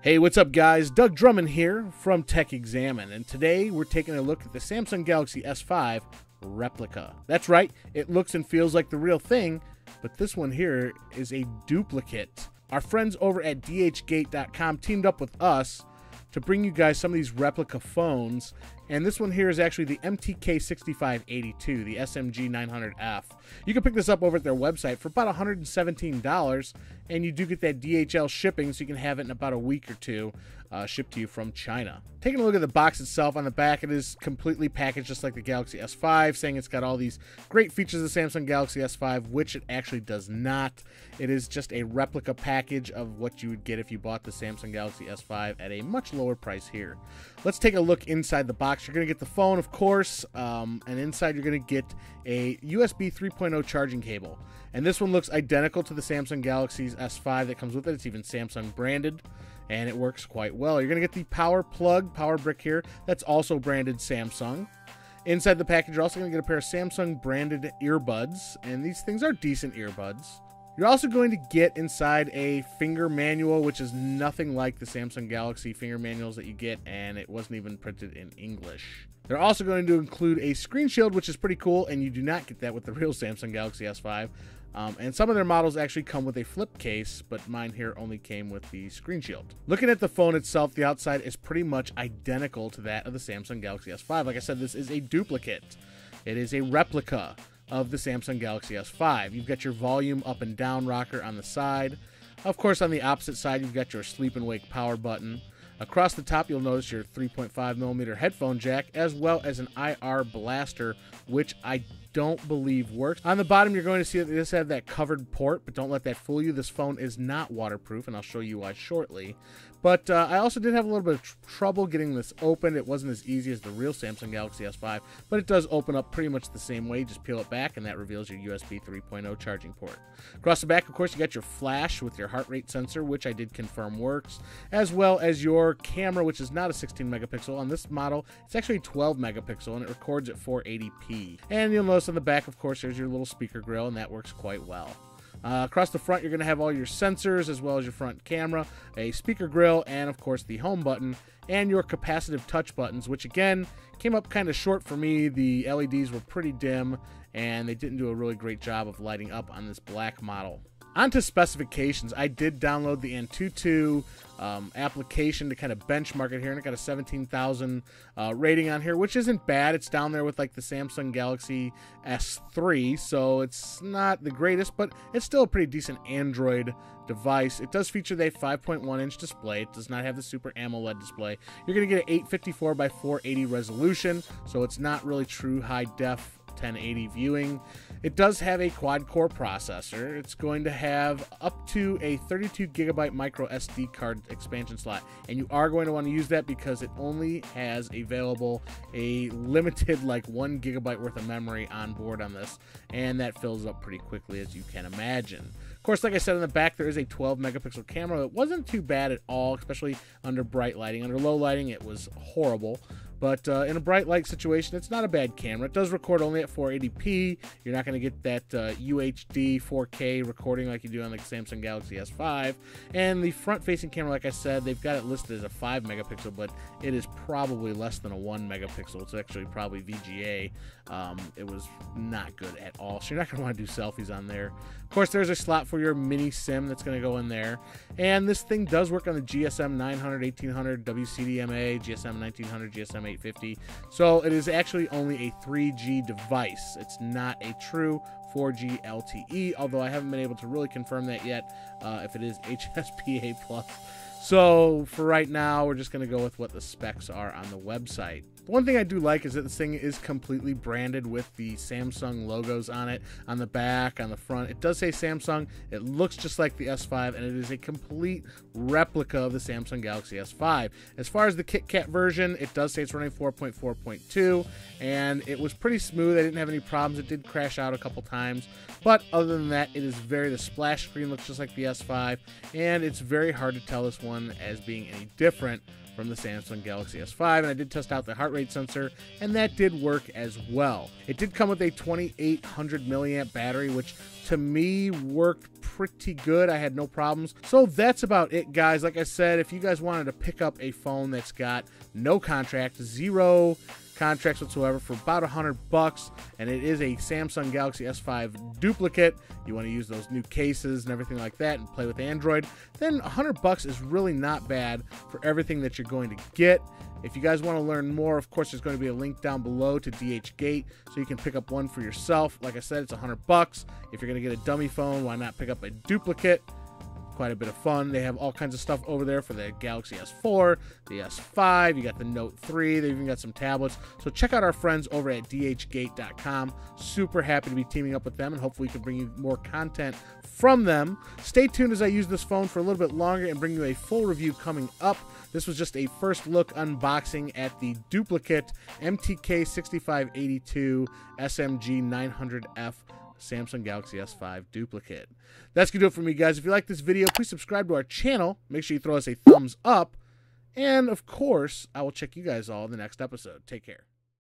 Hey, what's up guys? Doug Drummond here from Tech Examine, and today we're taking a look at the Samsung Galaxy S5 Replica. That's right, it looks and feels like the real thing, but this one here is a duplicate. Our friends over at DHgate.com teamed up with us to bring you guys some of these replica phones, and this one here is actually the MTK6582, the SMG 900F. You can pick this up over at their website for about $117, and you do get that DHL shipping, so you can have it in about a week or two, shipped to you from China. Taking a look at the box itself, on the back it is completely packaged just like the Galaxy S5, saying it's got all these great features of the Samsung Galaxy S5, which it actually does not. It is just a replica package of what you would get if you bought the Samsung Galaxy S5 at a much lower price here. Let's take a look inside the box. You're going to get the phone, of course, and inside you're going to get a USB 3.0 charging cable. And this one looks identical to the Samsung Galaxy's S5 that comes with it. It's even Samsung branded, and it works quite well. You're going to get the power plug, power brick here. That's also branded Samsung. Inside the package, you're also going to get a pair of Samsung branded earbuds, and these things are decent earbuds. You're also going to get inside a finger manual, which is nothing like the Samsung Galaxy finger manuals that you get, and it wasn't even printed in English. They're also going to include a screen shield, which is pretty cool, and you do not get that with the real Samsung Galaxy S5. And some of their models actually come with a flip case, but mine here only came with the screen shield. Looking at the phone itself, the outside is pretty much identical to that of the Samsung Galaxy S5. Like I said, this is a duplicate. It is a replica of the Samsung Galaxy S5. You've got your volume up and down rocker on the side. Of course, on the opposite side, you've got your sleep and wake power button. Across the top, you'll notice your 3.5mm headphone jack, as well as an IR blaster, which I don't believe works. On the bottom, you're going to see that this has that covered port, but don't let that fool you. This phone is not waterproof, and I'll show you why shortly. But I also did have a little bit of trouble getting this open. It wasn't as easy as the real Samsung Galaxy S5, but it does open up pretty much the same way. Just peel it back, and that reveals your USB 3.0 charging port. Across the back, of course, you got your flash with your heart rate sensor, which I did confirm works, as well as your camera, which is not a 16 megapixel. On this model, it's actually 12 megapixel, and it records at 480p. And you'll notice on the back, of course, there's your little speaker grill, and that works quite well. Across the front, you're going to have all your sensors, as well as your front camera, a speaker grill, and of course the home button, and your capacitive touch buttons, which again came up kind of short for me. The LEDs were pretty dim, and they didn't do a really great job of lighting up on this black model. Onto specifications, I did download the Antutu application to kind of benchmark it here, and it got a 17,000 rating on here, which isn't bad. It's down there with like the Samsung Galaxy S3, so it's not the greatest, but it's still a pretty decent Android device. It does feature the 5.1-inch display. It does not have the Super AMOLED display. You're going to get an 854 by 480 resolution, so it's not really true high-def 1080 viewing. It does have a quad-core processor. It's going to have up to a 32 gigabyte micro SD card expansion slot, and you are going to want to use that because it only has available a limited like 1 gigabyte worth of memory on board on this, and that fills up pretty quickly, as you can imagine. Of course, like I said, in the back there is a 12 megapixel camera. It wasn't too bad at all, especially under bright lighting. Under low lighting, it was horrible. But in a bright light situation, it's not a bad camera. It does record only at 480p. You're not going to get that UHD 4K recording like you do on the Samsung Galaxy S5. And the front-facing camera, like I said, they've got it listed as a 5 megapixel, but it is probably less than a 1 megapixel. It's actually probably VGA. It was not good at all, so you're not going to want to do selfies on there. Of course, there's a slot for your mini SIM that's going to go in there. And this thing does work on the GSM 900, 1800, WCDMA, GSM 1900, GSM 850. So it is actually only a 3G device. It's not a true 4G LTE, although I haven't been able to really confirm that yet, if it is HSPA+. So for right now, we're just going to go with what the specs are on the website. The one thing I do like is that this thing is completely branded with the Samsung logos on it, on the back, on the front. It does say Samsung. It looks just like the S5, and it is a complete replica of the Samsung Galaxy S5. As far as the KitKat version, it does say it's running 4.4.2, and it was pretty smooth. I didn't have any problems. It did crash out a couple times, but other than that, it is the splash screen looks just like the S5, and it's very hard to tell this one as being any different from the Samsung Galaxy S5, and I did test out the heart rate sensor, and that did work as well. It did come with a 2800 milliamp battery, which to me worked pretty good. I had no problems. So that's about it, guys. Like I said, if you guys wanted to pick up a phone that's got no contract, 0 contracts whatsoever for about $100, and it is a Samsung Galaxy S5 duplicate, you want to use those new cases and everything like that and play with Android, then $100 is really not bad for everything that you're going to get. If you guys want to learn more, of course, there's going to be a link down below to DHgate, so you can pick up one for yourself. Like I said, it's $100. If you're going to get a dummy phone, why not pick up a duplicate? Quite a bit of fun. They have all kinds of stuff over there for the Galaxy S4, the S5, you got the Note 3, they've even got some tablets. So check out our friends over at DHgate.com. Super happy to be teaming up with them, and hopefully we can bring you more content from them. Stay tuned as I use this phone for a little bit longer and bring you a full review coming up. This was just a first look unboxing at the duplicate MTK6582 SMG 900F Samsung Galaxy S5 duplicate. That's going to do it for me, guys. If you like this video, please subscribe to our channel. Make sure you throw us a thumbs up. And, of course, I will check you guys all in the next episode. Take care.